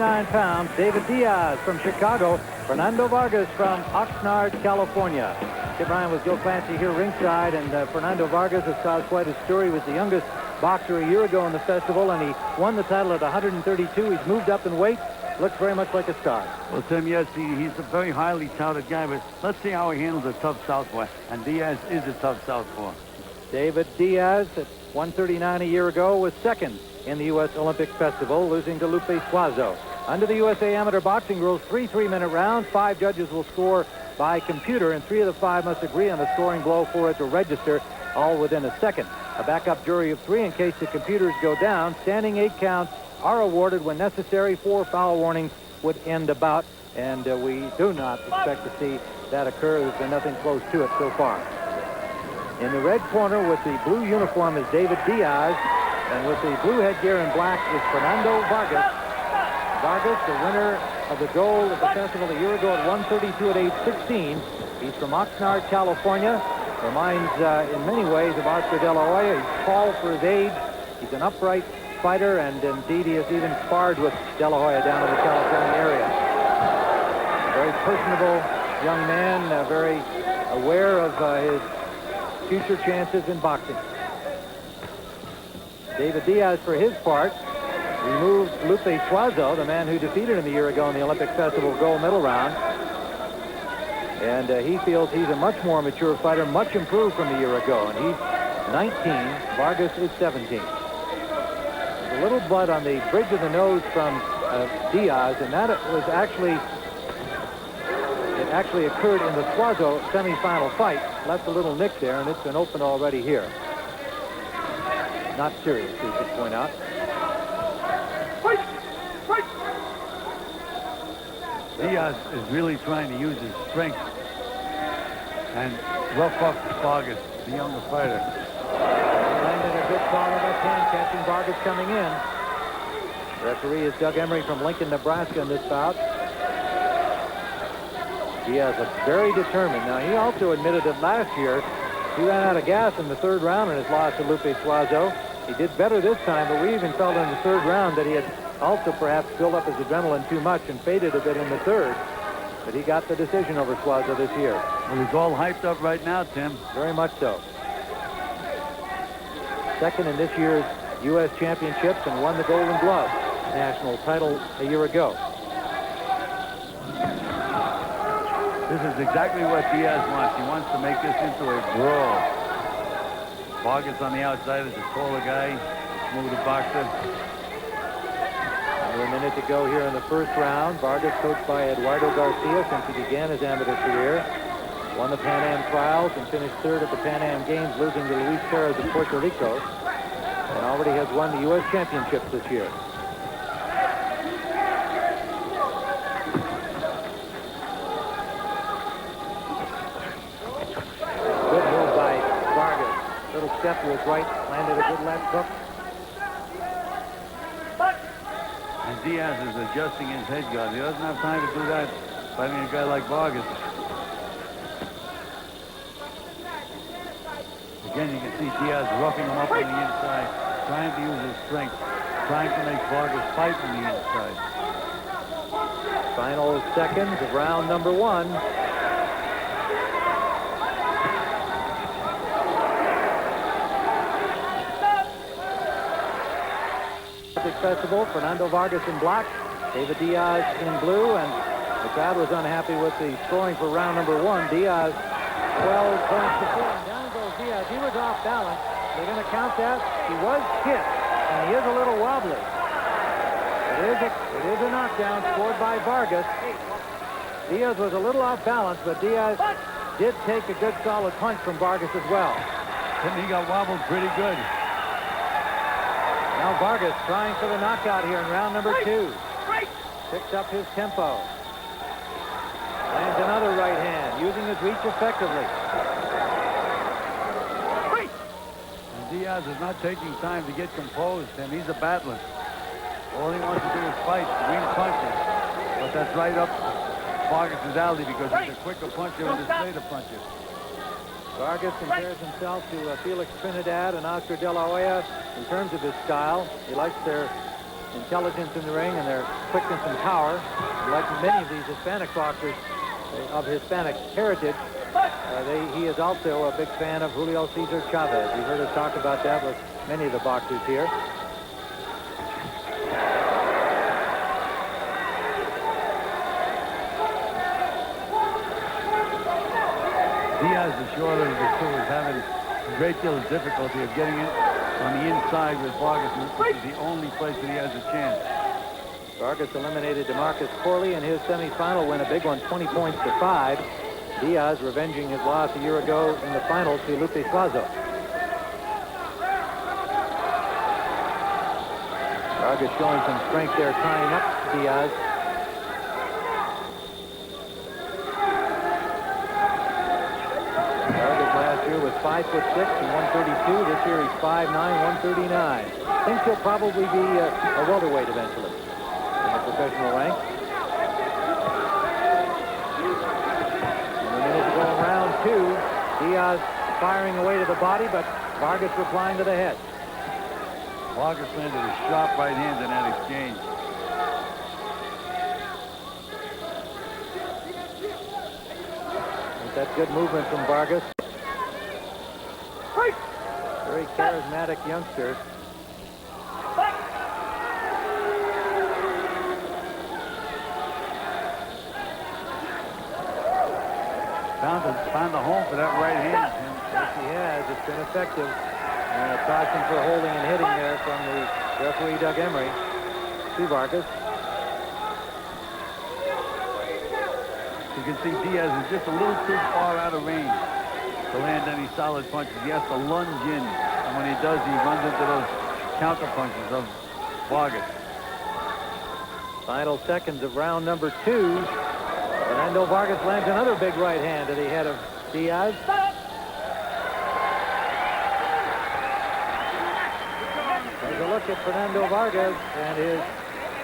139 pounds, David Diaz from Chicago, Fernando Vargas from Oxnard, California. Kip Ryan with Joe Clancy here ringside, and Fernando Vargas has caused quite a story. He was the youngest boxer a year ago in the festival, and he won the title at 132. He's moved up in weight. Looks very much like a star. Well, Tim, yes, he's a very highly touted guy, but let's see how he handles a tough southpaw. And Diaz is a tough southpaw. David Diaz at 139 a year ago was second in the U.S. Olympic Festival, losing to Lupe Suazo. Under the USA Amateur Boxing rules, 3 3-minute rounds. 5 judges will score by computer, and 3 of the 5 must agree on the scoring blow for it to register, all within a second. A backup jury of 3 in case the computers go down. Standing 8 counts are awarded when necessary. 4 foul warnings would end a bout, and we do not expect to see that occur. There's been nothing close to it so far. In the red corner with the blue uniform is David Diaz, and with the blue headgear in black is Fernando Vargas. Vargas, the winner of the gold at the festival a year ago at 132 at age 16. He's from Oxnard, California. Reminds in many ways of Oscar De La Hoya. He's tall for his age. He's an upright fighter, and indeed he has even sparred with De La Hoya down in the California area. A very personable young man, very aware of his future chances in boxing. David Diaz, for his part, removed Lupe Suazo, the man who defeated him a year ago in the Olympic Festival gold medal round. And he feels he's a much more mature fighter, much improved from a year ago. And he's 19. Vargas is 17. There's a little blood on the bridge of the nose from Diaz, and that was actually occurred in the Suazo semifinal fight. Left a little nick there, and it's been opened already here. Not serious, we should point out. Diaz is really trying to use his strength and rough up Vargas, the younger fighter. He landed a good solid left hand, catching Vargas coming in. Referee is Doug Emery from Lincoln, Nebraska in this bout. Diaz looks very determined. Now, he also admitted that last year he ran out of gas in the 3rd round in his loss to Lupe Suazo. He did better this time, but we even felt in the 3rd round that he had also perhaps built up his adrenaline too much and faded a bit in the 3rd. But he got the decision over Suazo this year. Well, he's all hyped up right now, Tim. Very much so. Second in this year's U.S. Championships, and won the Golden Glove national title a year ago. This is exactly what Diaz wants. He wants to make this into a brawl. Vargas on the outside is a taller guy, smoother boxer. Another minute to go here in the 1st round. Vargas, coached by Eduardo Garcia since he began his amateur career. Won the Pan Am trials and finished 3rd at the Pan Am Games, losing to Luis Perez of Puerto Rico. And already has won the U.S. Championships this year. Step to his right, landed a good left hook. And Diaz is adjusting his head guard. He doesn't have time to do that fighting a guy like Vargas. Again, you can see Diaz roughing him up on the inside, trying to use his strength, trying to make Vargas fight on the inside. Final seconds of round number 1. Festival, Fernando Vargas in black, David Diaz in blue, and the crowd was unhappy with the scoring for round number 1. Diaz 12 points to 4, and down goes Diaz. He was off balance. They're going to count that. He was hit, and he is a little wobbly. It is a knockdown scored by Vargas. Diaz was a little off balance, but Diaz did take a good solid punch from Vargas as well. And he got wobbled pretty good. Now Vargas trying for the knockout here in round number 2. Picks up his tempo. Lands another right hand, using his reach effectively. And Diaz is not taking time to get composed, and he's a battler. All he wants to do is fight, win punches. But that's right up Vargas' alley because he's a quicker puncher and a straighter puncher. Vargas compares himself to Felix Trinidad and Oscar De La Hoya in terms of his style. He likes their intelligence in the ring and their quickness and power. Like many of these Hispanic boxers of Hispanic heritage, he is also a big fan of Julio Cesar Chavez. You've heard us talk about that with many of the boxers here. Diaz, the shorter of the two, is having a great deal of difficulty of getting it on the inside with Vargas, which is the only place that he has a chance. Vargas eliminated DeMarcus Corley in his semifinal win, a big one, 20 points to 5. Diaz revenging his loss a year ago in the final to Lupe Suazo. Vargas showing some strength there, tying up Diaz. Vargas last year was 5'6" and 132. This year he's 5'9", 139. Thinks he'll probably be a welterweight eventually in the professional ranks. And a minute to go in round 2. Diaz firing away to the body, but Vargas replying to the head. Vargas landed a sharp right hand in that exchange. That's good movement from Vargas. Very charismatic youngster. Found the home for that right hand. Yes, he has. It's been effective. And a caution for holding and hitting there from the referee, Doug Emery, to Vargas. You can see Diaz is just a little too far out of range to land any solid punches. He has to lunge in, and when he does, he runs into those counter punches of Vargas. Final seconds of round number 2. Fernando Vargas lands another big right hand to the head of Diaz. There's a look at Fernando Vargas and his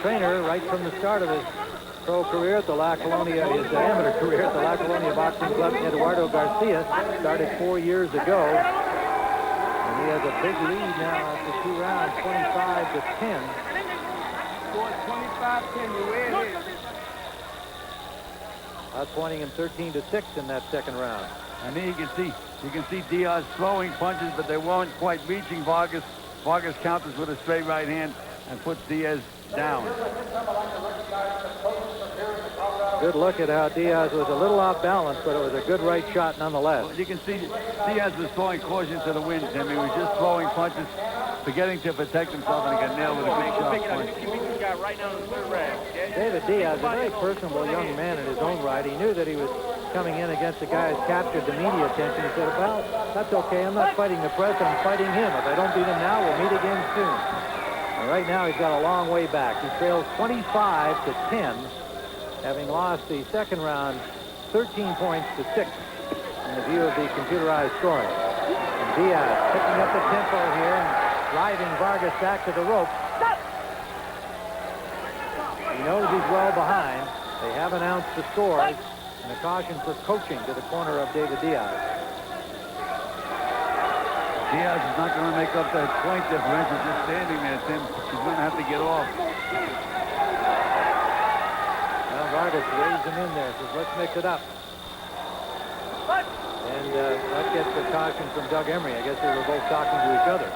trainer right from the start of his pro career at the La Colonia, his amateur career at the La Colonia Boxing Club. Eduardo Garcia started 4 years ago. And he has a big lead now after 2 rounds, 25-10. Scored 25-10, you win here. Outpointing him 13-6 in that second round. And then you can see Diaz throwing punches, but they weren't quite reaching Vargas. Vargas counters with a straight right hand and puts Diaz down. Good look at how Diaz was a little off balance, but it was a good right shot nonetheless. Well, you can see Diaz was throwing caution to the wind, Tim. He was just throwing punches, forgetting to protect himself, and he got nailed with a big sharp punch. David Diaz, a very personable young man in his own right. He knew that he was coming in against a guy who's captured the media attention. He said, well, that's okay. I'm not fighting the press. I'm fighting him. If I don't beat him now, we'll meet again soon. And right now, he's got a long way back. He trails 25-10, having lost the second round 13 points to 6 in the view of the computerized scoring. And Diaz picking up the tempo here and driving Vargas back to the rope. He knows he's well behind. They have announced the scores and a caution for coaching to the corner of David Diaz. Diaz is not going to make up that point differential just standing there, Tim. He's going to have to get off. Well, Vargas waves him in there, says, let's mix it up. And that gets the caution from Doug Emery. I guess they were both talking to each other.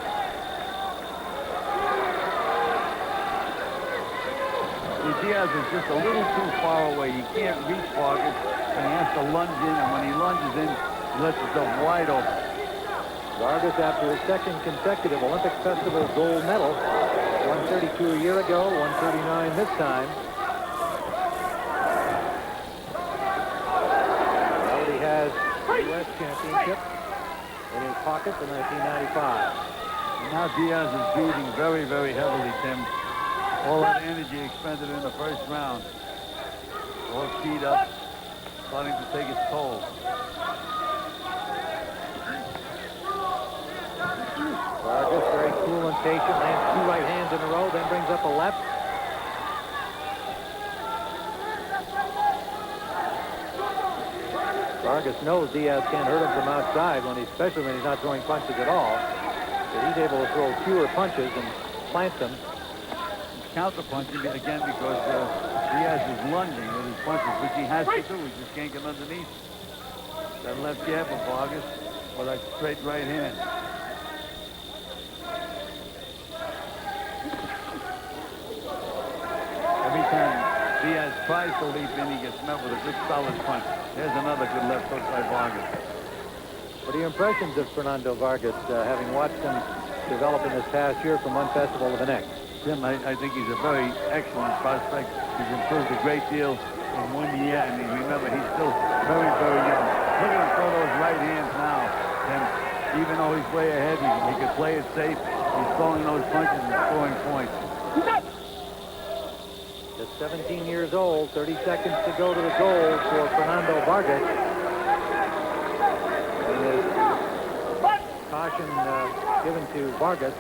Diaz is just a little too far away. He can't reach Vargas, and he has to lunge in, and when he lunges in, he lets himself wide open. Vargas, after his second consecutive Olympic Festival gold medal, 132 a year ago, 139 this time. Now he has the U.S. Championship in his pocket for 1995. And now Diaz is breathing very, very heavily, Tim. All that energy expended in the first round. All speed up, starting to take its toll. Vargas very cool and patient, lands 2 right hands in a row, then brings up a left. Vargas knows Diaz can't hurt him from outside, especially when he's not throwing punches at all. So he's able to throw fewer punches and plant them. counter-punching again because Diaz is lunging with his punches, which he has to do. He just can't get underneath. That left jab of Vargas or that straight right hand. Every time Diaz tries to leap in, he gets met with a good solid punch. There's another good left hook by Vargas. What are your impressions of Fernando Vargas, having watched him develop in this past year from one festival to the next? Jim, I think he's a very excellent prospect. He's improved a great deal in 1 year, and remember, he's still very, very young. Look at him throw those right hands now. And even though he's way ahead, he can play it safe. He's throwing those punches and scoring points. Just 17 years old, 30 seconds to go to the goal for Fernando Vargas. Caution given to Vargas.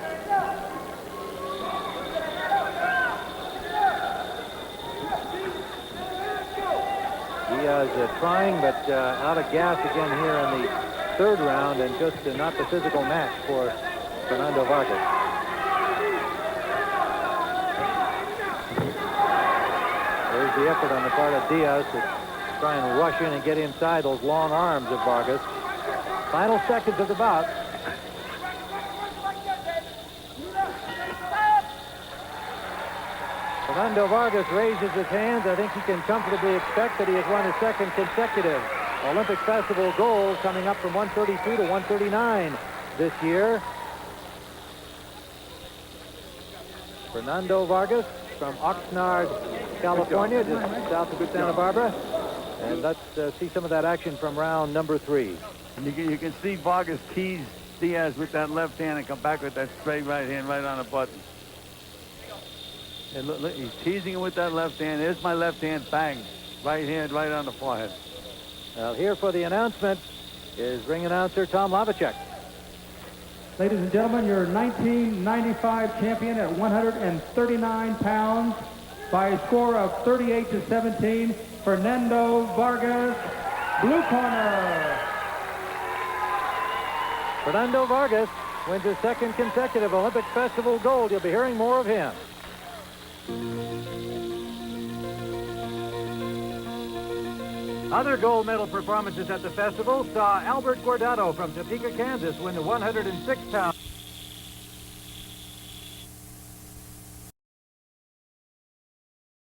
Diaz trying, but out of gas again here in the third round, and just not the physical match for Fernando Vargas. There's the effort on the part of Diaz to try and rush in and get inside those long arms of Vargas. Final seconds of the bout. Fernando Vargas raises his hands. I think he can comfortably expect that he has won his second consecutive Olympic Festival gold, coming up from 132 to 139 this year. Fernando Vargas from Oxnard, California, just south of Santa Barbara. And let's see some of that action from round number 3. And you can see Vargas tease Diaz with that left hand and come back with that straight right hand right on the button. And look, he's teasing him with that left hand. Here's my left hand, bang. Right hand right on the forehead. Well, here for the announcement is ring announcer Tom Lavacek. Ladies and gentlemen, your 1995 champion at 139 pounds by a score of 38-17, Fernando Vargas, blue corner. Fernando Vargas wins his second consecutive Olympic Festival gold. You'll be hearing more of him. Other gold medal performances at the festival saw Albert Guardado from Topeka, Kansas win the 106-pound